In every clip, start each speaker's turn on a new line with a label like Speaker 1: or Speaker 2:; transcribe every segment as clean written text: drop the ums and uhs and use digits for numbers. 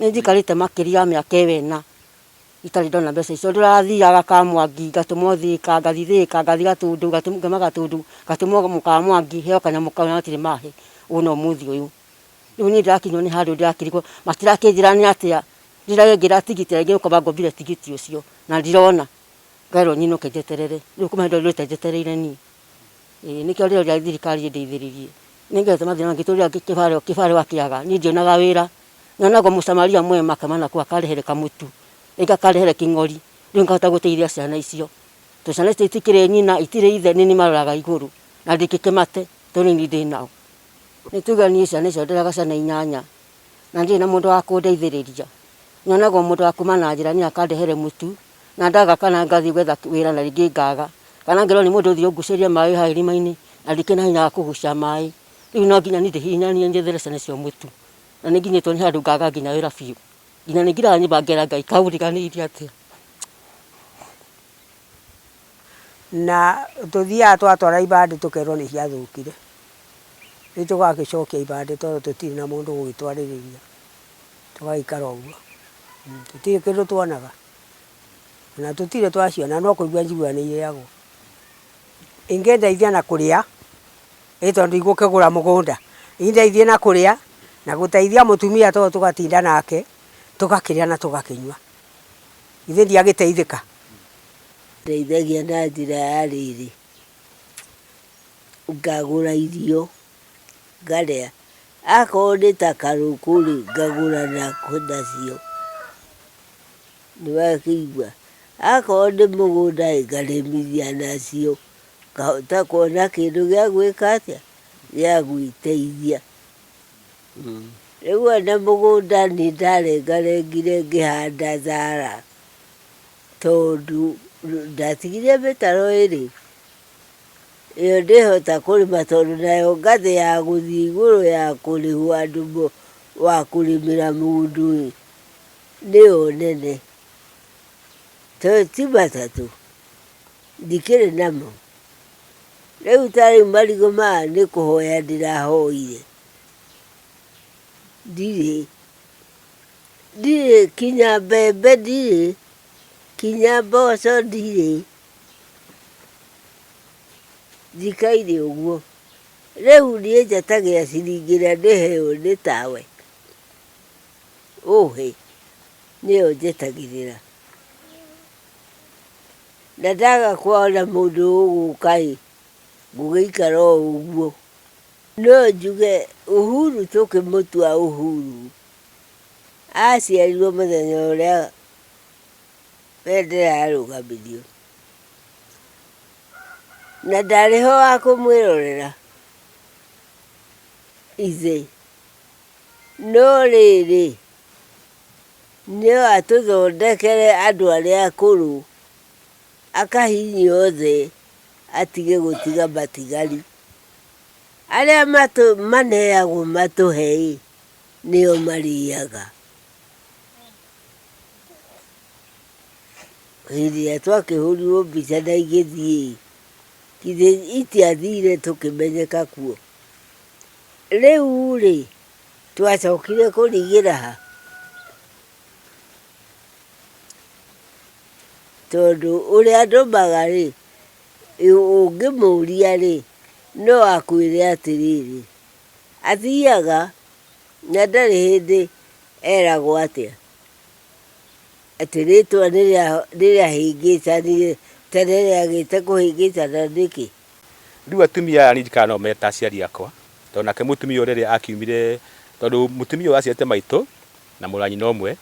Speaker 1: Nĩ njikarĩte makĩria ya mĩaka ĩna itarĩ ndona mbeca icio. Ndĩrathiaga Kamwangi ngatũmwo Thika, ngathi Thika, ngathi Gatũndũ, ngauma Gatũndũ ngatũmwo Kamwangi heo kanyamũ kau na matirĩ mahe ũna ũmũthĩ ũyũ. Rĩu niĩ ndĩrakinywo nĩ handũ ndĩrakĩrigwo matirakĩnjĩra nĩ atĩa ndĩragĩra tigiti rĩngĩ gũkorwo ngombire tigiti ũcio na ndirona. Ngerwo nyinũke njeterere. Rĩu kuma hĩndĩ ĩyo ndũrĩte njetereire niĩ. Nĩkĩo ndĩroria thirikari ĩndeithĩrĩrie. Nĩngethe mathĩna mangĩ tũrĩa kĩbarũa kĩaga niĩ ndionaga wĩra. Nyonaga mũsamaria mwema kamana kwa akarehere kamũtu. Rĩngĩ akarehere kĩng'ori. Rĩu ngahota gũteithia ciana icio. Tondũ ciana icio itikĩrĩ nyina itirĩ ithe nĩ maroraga igũrũ. Na ndingĩkĩmate tondũ nĩ ndĩ nao. Nĩ tuge niĩ ciana icio nderaga ciana 8 na ndirĩ na mũndũ wa kũndeithĩrĩria. Nyonaga mũndũ wa kuma na njĩra niĩ akandehere mũtu na ndaga kana ngathi gwetha wĩra na rĩngĩ ngaga. Kana ngĩrwo nĩ mũndũ ũthiĩ ũngucĩrie maĩ haha irima-inĩ na ndikĩrĩ na hinya wa kũgucia maĩ. Rĩu no nginya niĩ ndĩhihinyanie njethere ciana icio mũtu. Na nĩ nginyĩtwo nĩ handũ ngaga nginya wĩra biũ. Nginya nĩ ngiraga nyũmba ngera Ngai kaũriganĩirie atĩa.
Speaker 2: Na tũthiaga twatwara ibandĩ tũkerwo nĩ ciathũkire. Rĩu tũgagĩcokia ibandĩ tondũ tũtirĩ na mũndũ ũgĩtwarĩrĩria. Tũgaikara ũguo. Tũtirĩ kĩndũ tuonaga. Na tũtirĩ twaciona no kũigua njiguaga nĩ irĩagwo. Ingĩndeithia na kũrĩa tondũ igũkĩgũra mũgũnda. Indeithie na kũrĩa na gũteithia mũtumia tondũ tũgatinda nake tũgakĩrĩa na tũgakĩnyua. Ithe ndiagĩteithĩka.
Speaker 3: Ndeithagia na njĩra ya rĩrĩ. Ngagũra irio ngarĩa. Akorwo nĩ ta karũkũ-rĩ ngagũra nacio. Nĩwakĩigua. Akorwo nĩ mũgũnda ngarĩmithia nacio. Ngahota kuona kĩndũ gĩa gwĩka atĩa gĩa gwĩteithia. Rĩu ona mũgũnda nĩ ndarengarengire ngĩhanda thara tondũ ndatigire mĩtaro ĩrĩ. Ĩyo ndĩhota kũrĩma tondũ nayo ngathĩ ya gũthiĩ igũrũ ya kũrĩhwo andũ wa kũrĩmĩra mũndũ nĩyo nene. Tondũ ti matatũ ndikĩrĩ namo. Rĩu ta rĩu marigũ maya nĩ kũhoya ndĩrahoire. Ndirĩ kinya mbembe ndirĩ, kinya mboco ndirĩ. Njikaire ũguo. Rĩu niĩ njatagĩra ciringi ĩrĩa ndĩheo nĩ tawe. Ũhĩ nĩyo njetagĩrĩra. Na ndaga kuona mũndũ ũgũka ngũgĩikara o ũguo. No njuge Uhuru tũkĩmũtua Uhuru. Aciarirwo mũthenya ũrĩa Bendera yarũgamirio. Na ndarĩ ho wa kũmwĩrorera ithe. No rĩrĩ nĩo atũthondekere andũ arĩa akũrũ. Akahinyia othe atige gũtiga matigari. Arĩa maneagwo matũhe nĩo marĩaga. Hĩndĩ ĩrĩa twakĩhũrirwo mbica na igĩthiĩ githĩ itiathire tũkĩmenyeka kuo. Rĩu-rĩ twacokire kũrigĩra ha. Tondũ ũrĩa ndũmaga-rĩ ũngĩmũria-rĩ no akwĩre atĩrĩrĩ. Athiaga na ndarĩ hĩndĩ eragwo atĩa. Atĩ rĩtwa nĩrĩahĩngĩcanire tene rĩagĩte kũhĩngĩcana nĩkĩ.
Speaker 4: Rĩu atumia aya ndirikana no meta aciari akwa. Tondũ nake mũtumia ũrĩa akiumire tondũ mũtumia ũyũ aciarĩte maitũ na mũrũ wa nyina ũmwe.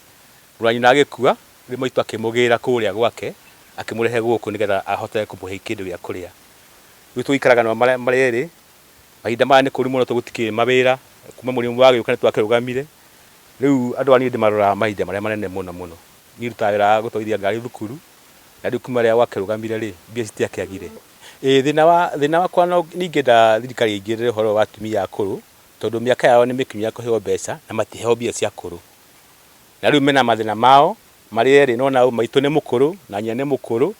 Speaker 4: Mũrũ wa nyina agĩkua rĩu maitũ akĩmũgĩra kũrĩa gwake akĩmũrehe gũkũ nĩgetha ahote kũmũhe kĩndũ gĩa kũrĩa. Rĩu tũikaraga nao marĩ erĩ. Mahinda maya nĩ kũrĩ mũno tũgũtikĩrĩ mawĩra kuma mũrĩmo wagĩũka nĩ twakĩrũgamire. Rĩu andũ niĩ ndĩmaroraga mahinda marĩa manene mũno mũno. Niĩ ndutaga wĩra wa gũtwarithia ngari thukuru na rĩu kuma rĩrĩa gwakĩrũgamire-rĩ mbia citiakĩagire. Thĩna wakwa ningĩenda thirikari ĩingĩrĩre ũhoro wa atumia akũrũ tondũ mĩaka yao nĩ mĩkinyu ya kũheo mbeca na matiheo mbia cia akũrũ. Na rĩu mena mathĩna mao marĩ erĩ nona maitũ nĩ mũkũrũ na nyina nĩ mũkũrũ.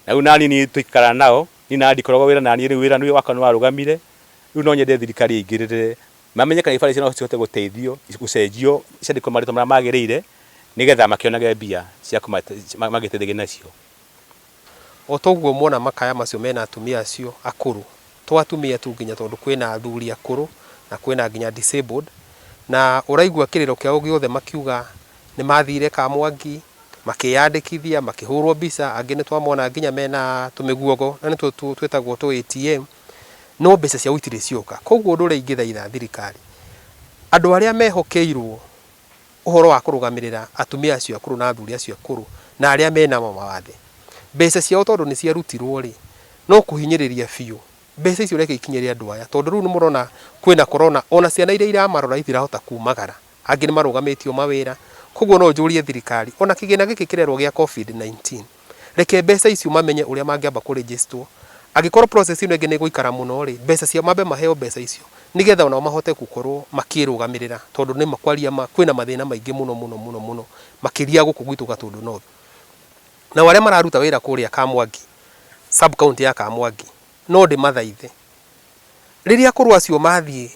Speaker 4: Na rĩu nani niĩ tũikara nao niĩ nandi koragwo wĩra nani rĩu wĩra nĩ wakwa nĩ warũgamire. Rĩu no nyende thirikari ĩingĩrĩre mamenye kana ibari ciao cihote guteithio gucenjio ciandikwo marito mara magirire nigetha makionage mbia cia magiteithia nacio.
Speaker 5: O toguo muona makaya macio mena atumia acio akuru twatumia tu nginya tondu kwina athuri akuru na kwina nginya disabled na uraigua kiriro kiao giothe makiuga ni mathire Kamwangi makiyandikithia makihurwo mbica angi ni twamona nginya mena tumiguogo na ni twetagwo tu ATM no mbeca cia uitire cioka. Koguo ndu ri ingithaitha thirikari andu aria mehokeirwo uhoro wa kurugamirira atumia acio akuru na athuri acio akuru na aria mena mawathe mbeca ciao tondu ni ciarutirwo ri no kuhinyiriria biu mbeca icio reke ikinyeria andu aya tondu riu ni murona kwina corona ona ciana iria iramarora itirahota kumagara angi ni marugamitio mawira. Koguo no njurie thirikari ona kigina giki kirerwo gia COVID-19 reke mbeca icio mamenye uria mangiamba ku register agikorwo process ino ingi ni guikara muno ri mbeca cia mambe maheo mbeca icio nigetha ona mahote gukorwo makirugamirira tondu ni makwaria kwina mathina maingi muno makiria guku gwitu Gatundu North na wale mararuta wira kuria Kamwangi sub county ya Kamwangi no ndi mathaithe riria akuru acio mathie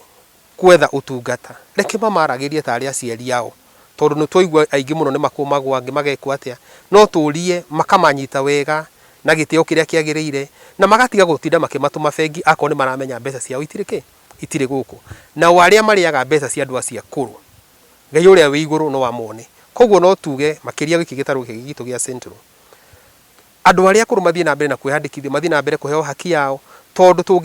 Speaker 5: kwetha utungata reke mamaragirie ta aria aciari yao tondu ni twaigua aingi muno ni makumagwa angi magekwa atia no turie makamanyita wega na gitio kiria kiagiriire na magatiga gutinda makimatuma bengi akon ni maramenya mbeca ciao itire guku na waria mariaga mbeca cia andu acia akuru Ngai uria wi iguru no wamone. Koguo no tuge makiria giki gitaru gitu gia Central andu aria akuru mathie na mbere na kwihadikithia mathie na mbere kuheo haki yao tondu